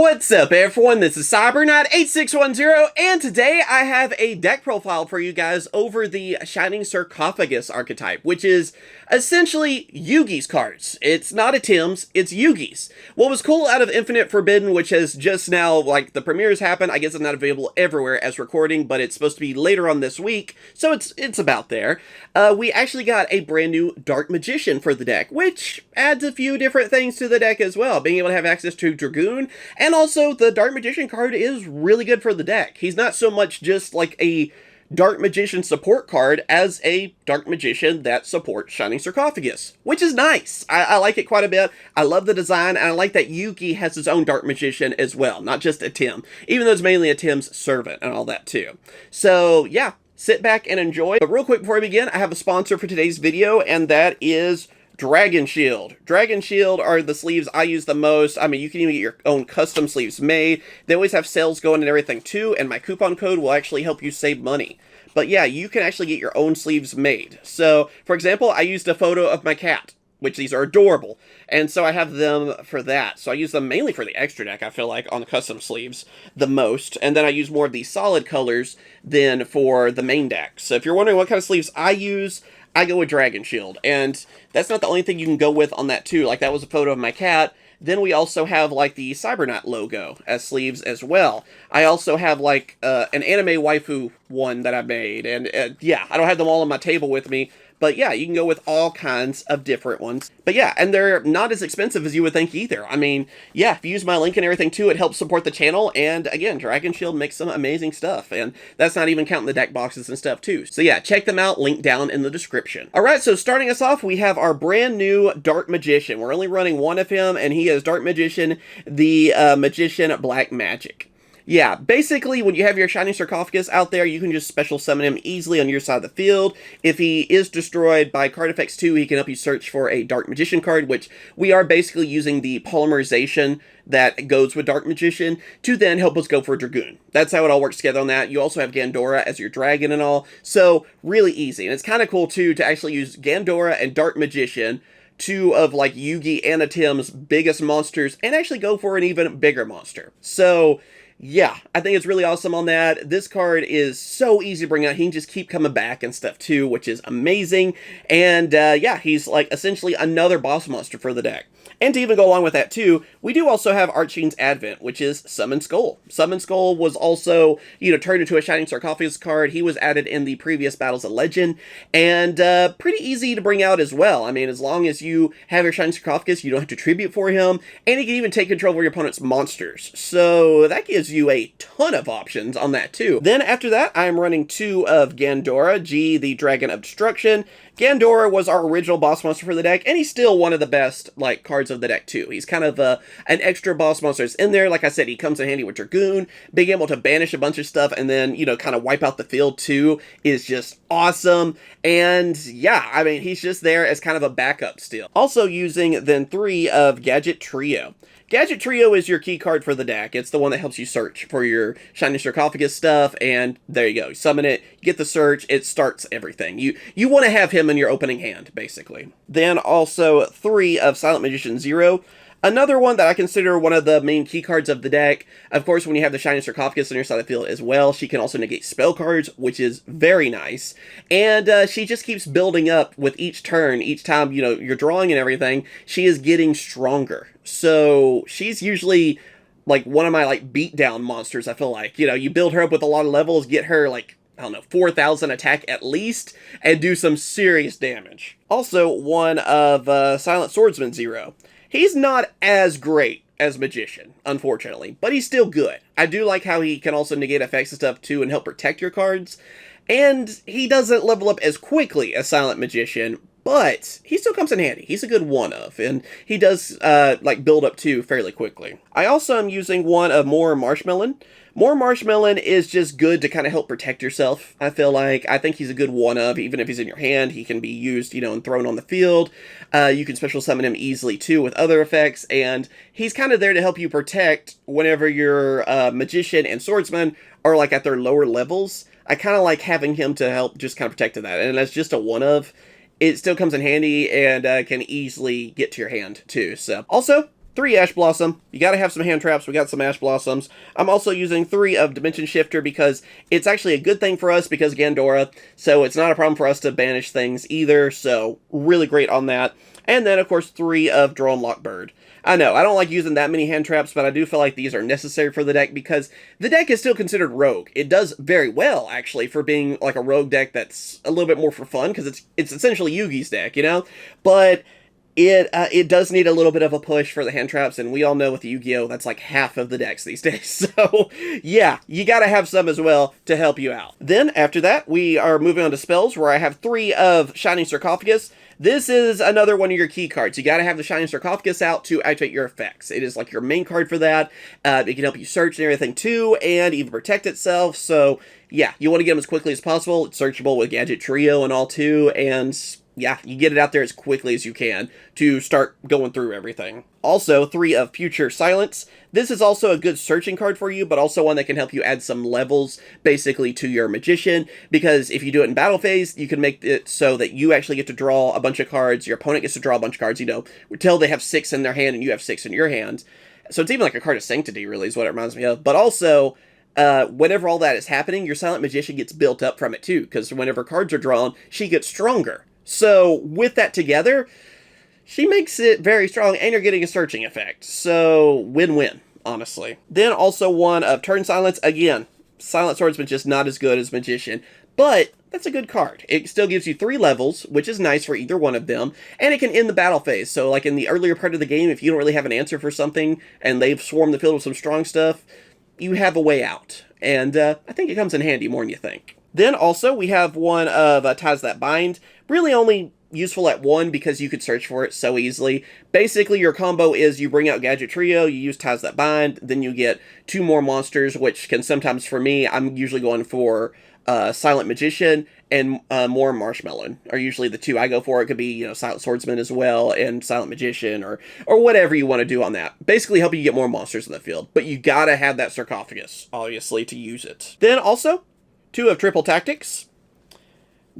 What's up everyone, this is CyberKnight8610, and today I have a deck profile for you guys over the Shining Sarcophagus archetype, which is essentially Yugi's cards. It's not a Tim's, it's Yugi's. What was cool out of Infinite Forbidden, which has just now, the premieres happened, I guess it's not available everywhere as recording, but it's supposed to be later on this week, so it's about there. We actually got a brand new Dark Magician for the deck, which adds a few different things to the deck as well, being able to have access to Dragoon. And also, the Dark Magician card is really good for the deck. He's not so much just like a Dark Magician support card as a Dark Magician that supports Shining Sarcophagus, which is nice. I like it quite a bit. I love the design, and I like that Yugi has his own Dark Magician as well, not just a Tim, even though it's mainly a Tim's servant and all that too. So, yeah, sit back and enjoy. But real quick before we begin, I have a sponsor for today's video, and that is Dragon Shield. Dragon Shield are the sleeves I use the most. I mean, you can even get your own custom sleeves made. They always have sales going and everything too, and my coupon code will actually help you save money. But yeah, you can actually get your own sleeves made. So, for example, I used a photo of my cat, which these are adorable, and so I have them for that. So I use them mainly for the extra deck, I feel like, on the custom sleeves the most, and then I use more of these solid colors than for the main deck. So if you're wondering what kind of sleeves I use, I go with Dragon Shield, and that's not the only thing you can go with on that too. Like, that was a photo of my cat. Then we also have, like, the CyberKnight logo as sleeves as well. I also have, like, an anime waifu one that I made, and yeah, I don't have them all on my table with me, but yeah, you can go with all kinds of different ones. But yeah, and they're not as expensive as you would think either. I mean, yeah, if you use my link and everything too, it helps support the channel, and again, Dragon Shield makes some amazing stuff, and that's not even counting the deck boxes and stuff too. So yeah, check them out, link down in the description. Alright, so starting us off, we have our brand new Dark Magician. We're only running one of him, and he is Dark Magician, the Magician Black Magic. Yeah, basically, when you have your Shining Sarcophagus out there, you can just special summon him easily on your side of the field. If he is destroyed by card effects too, he can help you search for a Dark Magician card, which we are basically using the polymerization that goes with Dark Magician to then help us go for a Dragoon. That's how it all works together on that. You also have Gandora as your dragon and all, so really easy. And it's kind of cool too to actually use Gandora and Dark Magician, two of like Yugi and Tim's biggest monsters, and actually go for an even bigger monster. So yeah, I think it's really awesome on that. This card is so easy to bring out. He can just keep coming back and stuff too, which is amazing. And yeah, he's like essentially another boss monster for the deck. And to even go along with that too, we do also have Archfiend's Advent, which is Summon Skull. Summon Skull was also, turned into a Shining Sarcophagus card. He was added in the previous Battles of Legend, and pretty easy to bring out as well. I mean, as long as you have your Shining Sarcophagus, you don't have to tribute for him, and he can even take control over your opponent's monsters. So that gives you a ton of options on that too. Then after that, I'm running two of Gandora, G, the Dragon of Destruction. Gandora was our original boss monster for the deck, and he's still one of the best, cards of the deck, too. He's kind of an extra boss monster that's in there. Like I said, he comes in handy with Dragoon. Being able to banish a bunch of stuff and then, kind of wipe out the field, too, is just awesome. And, yeah, I mean, he's just there as kind of a backup still. Also using, then, 3 of Gadget Trio. Gadget Trio is your key card for the deck. It's the one that helps you search for your Shining Sarcophagus stuff, and there you go. You summon it, you get the search, it starts everything. You want to have him in your opening hand, basically. Then also 3 of Silent Magician Zero. Another one that I consider one of the main key cards of the deck. Of course, when you have the Shining Sarcophagus on your side of the field as well, she can also negate spell cards, which is very nice. And she just keeps building up with each turn. Each time, you're drawing and everything, she is getting stronger. So she's usually one of my beatdown monsters, I feel like. You build her up with a lot of levels, get her I don't know, 4,000 attack at least, and do some serious damage. Also, one of Silent Swordsman Zero. He's not as great as Magician, unfortunately, but he's still good. I do like how he can also negate effects and stuff too and help protect your cards. And he doesn't level up as quickly as Silent Magician, but he still comes in handy. He's a good one of, and he does build up too fairly quickly. I also am using one of More Marshmallow. More Marshmallow is just good to kind of help protect yourself, I feel like. I think he's a good one of, even if he's in your hand, he can be used, and thrown on the field. You can special summon him easily too with other effects, and he's kind of there to help you protect whenever your Magician and Swordsman are at their lower levels. I kind of like having him to help just kind of protect that, and that's just a one of. It still comes in handy and can easily get to your hand too. So also, 3 Ash Blossom. You gotta have some hand traps. We got some Ash Blossoms. I'm also using 3 of Dimension Shifter because it's actually a good thing for us because Gandora, so it's not a problem for us to banish things either, so really great on that. And then, of course, 3 of Drone Lock Bird. I know, I don't like using that many hand traps, but I do feel like these are necessary for the deck because the deck is still considered rogue. It does very well, actually, for being like a rogue deck that's a little bit more for fun because it's essentially Yugi's deck, you know? But it does need a little bit of a push for the hand traps, and we all know with Yugioh, that's like half of the decks these days. So, yeah, you gotta have some as well to help you out. Then, after that, we are moving on to spells, where I have 3 of Shining Sarcophagus. This is another one of your key cards. You gotta have the Shining Sarcophagus out to activate your effects. It is like your main card for that. It can help you search and everything too, and even protect itself. So, yeah, you want to get them as quickly as possible. It's searchable with Gadget Trio and all too, and yeah, you get it out there as quickly as you can to start going through everything. Also, 3 of Future Silence. This is also a good searching card for you, but also one that can help you add some levels, basically, to your Magician, because if you do it in battle phase, you can make it so that you actually get to draw a bunch of cards, your opponent gets to draw a bunch of cards, you know, until they have 6 in their hand and you have 6 in your hand. So it's even like a card of Sanctity, really, is what it reminds me of. But also, whenever all that is happening, your Silent Magician gets built up from it, too, because whenever cards are drawn, she gets stronger. So, with that together, she makes it very strong, and you're getting a searching effect. So, win-win, honestly. Then also 1 of Turn Silence. Again, Silent Swordsman just not as good as Magician, but that's a good card. It still gives you 3 levels, which is nice for either one of them, and it can end the battle phase. So, like in the earlier part of the game, if you don't really have an answer for something, and they've swarmed the field with some strong stuff, you have a way out. And I think it comes in handy more than you think. Then also, we have 1 of Ties That Bind. Really only useful at 1 because you could search for it so easily. Basically, your combo is you bring out Gadget Trio, you use Ties That Bind, then you get 2 more monsters, which can sometimes, for me, I'm usually going for Silent Magician and more Marshmallow are usually the 2 I go for. It could be, you know, Silent Swordsman as well, and Silent Magician, or whatever you want to do on that. Basically helping you get more monsters in the field, but you gotta have that Sarcophagus, obviously, to use it. Then also, 2 of Triple Tactics.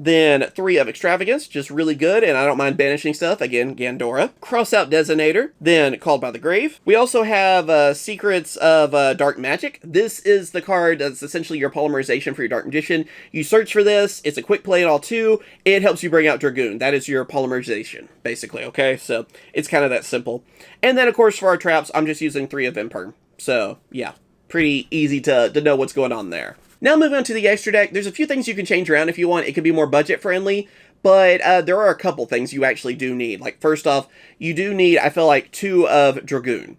Then 3 of Extravagance, just really good, and I don't mind banishing stuff. Again, Gandora. Crossout Designator, then Called by the Grave. We also have Secrets of Dark Magic. This is the card that's essentially your polymerization for your Dark Magician. You search for this, it's a quick play at all too, it helps you bring out Dragoon. That is your polymerization, basically, okay? So, it's kind of that simple. And then, of course, for our traps, I'm just using 3 of Imperm. So, yeah, pretty easy to know what's going on there. Now moving on to the extra deck, there's a few things you can change around if you want. It could be more budget friendly, but there are a couple things you actually do need. Like, first off, you do need, I feel like, 2 of Dragoon.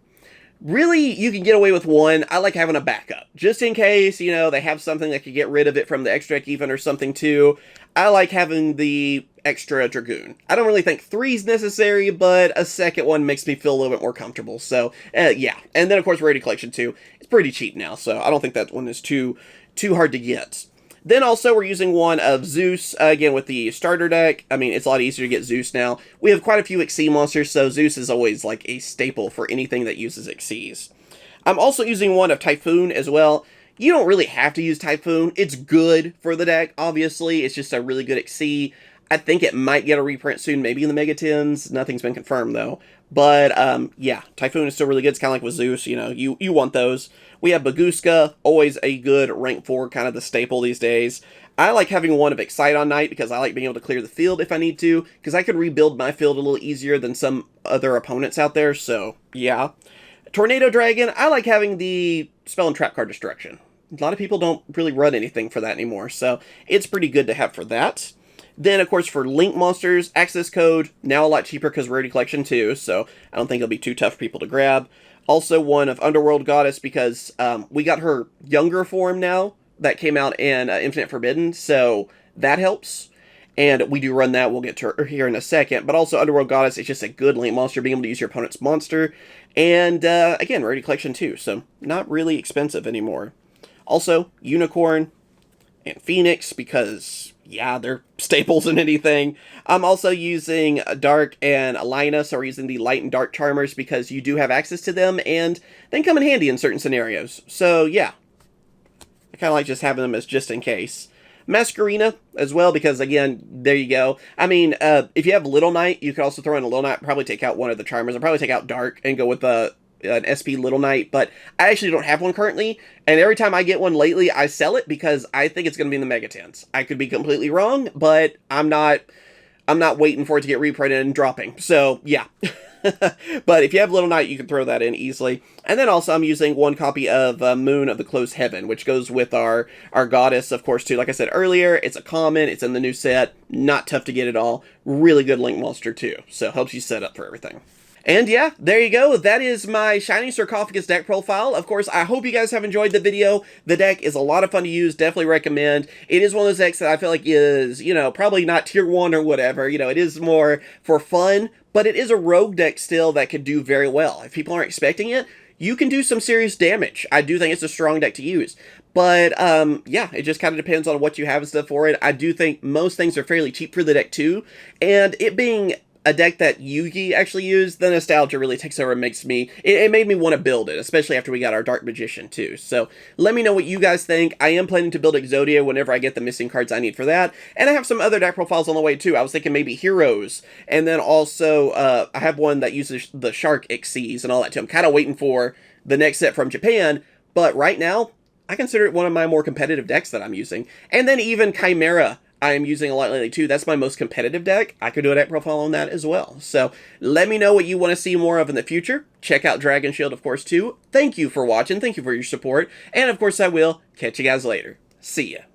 Really, you can get away with 1. I like having a backup. Just in case, you know, they have something that could get rid of it from the extra deck even or something too. I like having the extra Dragoon. I don't really think 3 is necessary, but a second one makes me feel a little bit more comfortable. So, yeah. And then, of course, Rarity Collection 2. It's pretty cheap now, so I don't think that one is too hard to get. Then also we're using 1 of Zeus, again with the starter deck. I mean, it's a lot easier to get Zeus now. We have quite a few Xyz monsters, so Zeus is always like a staple for anything that uses Xyz. I'm also using 1 of Typhoon as well. You don't really have to use Typhoon. It's good for the deck, obviously. It's just a really good Xyz. I think it might get a reprint soon, maybe in the Mega 10s. Nothing's been confirmed, though. But, yeah, Typhoon is still really good. It's kind of like with Zeus, you know, you want those. We have Baguska, always a good rank 4, kind of the staple these days. I like having 1 of Excite on Night because I like being able to clear the field if I need to, because I could rebuild my field a little easier than some other opponents out there, so, yeah. Tornado Dragon, I like having the Spell and Trap card Destruction. A lot of people don't really run anything for that anymore, so it's pretty good to have for that. Then, of course, for Link monsters, Access Code, now a lot cheaper because Rarity Collection 2, so I don't think it'll be too tough for people to grab. Also 1 of Underworld Goddess because we got her younger form now that came out in Infinite Forbidden, so that helps. And we do run that, we'll get to her here in a second. But also Underworld Goddess is just a good Link monster, being able to use your opponent's monster. And again, Rarity Collection 2, so not really expensive anymore. Also, Unicorn and Phoenix because, yeah, they're staples in anything. I'm also using Dark and Alina, so we're using the Light and Dark Charmers because you do have access to them, and they come in handy in certain scenarios. So, yeah. I kind of like just having them as just in case. Masquerena as well, because again, there you go. I mean, if you have Little Knight, you could also throw in a Little Knight, probably take out one of the Charmers, and probably take out Dark and go with an SP Little Knight, but I actually don't have one currently, and every time I get one lately, I sell it because I think it's going to be in the Mega Tens. I could be completely wrong, but I'm not waiting for it to get reprinted and dropping, so yeah. But if you have Little Knight, you can throw that in easily. And then also I'm using one copy of Moon of the Closed Heaven, which goes with our goddess, of course, too. Like I said earlier, it's a common, it's in the new set, not tough to get at all. Really good link monster, too, so helps you set up for everything. And yeah, there you go. That is my Shining Sarcophagus deck profile. Of course, I hope you guys have enjoyed the video. The deck is a lot of fun to use. Definitely recommend. It is one of those decks that I feel like is, you know, probably not tier 1 or whatever. You know, it is more for fun, but it is a rogue deck still that could do very well. If people aren't expecting it, you can do some serious damage. I do think it's a strong deck to use. But, yeah, it just kind of depends on what you have and stuff for it. I do think most things are fairly cheap for the deck, too. And it being a deck that Yugi actually used, the nostalgia really takes over and makes me, it made me want to build it, especially after we got our Dark Magician too. So let me know what you guys think. I am planning to build Exodia whenever I get the missing cards I need for that, and I have some other deck profiles on the way too. I was thinking maybe Heroes, and then also I have one that uses the Shark Xyz and all that too. I'm kind of waiting for the next set from Japan, but right now I consider it one of my more competitive decks that I'm using. And then even Chimera I am using a lot lately too. That's my most competitive deck. I could do a deck profile on that as well. So let me know what you want to see more of in the future. Check out Dragon Shield, of course, too. Thank you for watching. Thank you for your support. And of course, I will catch you guys later. See ya.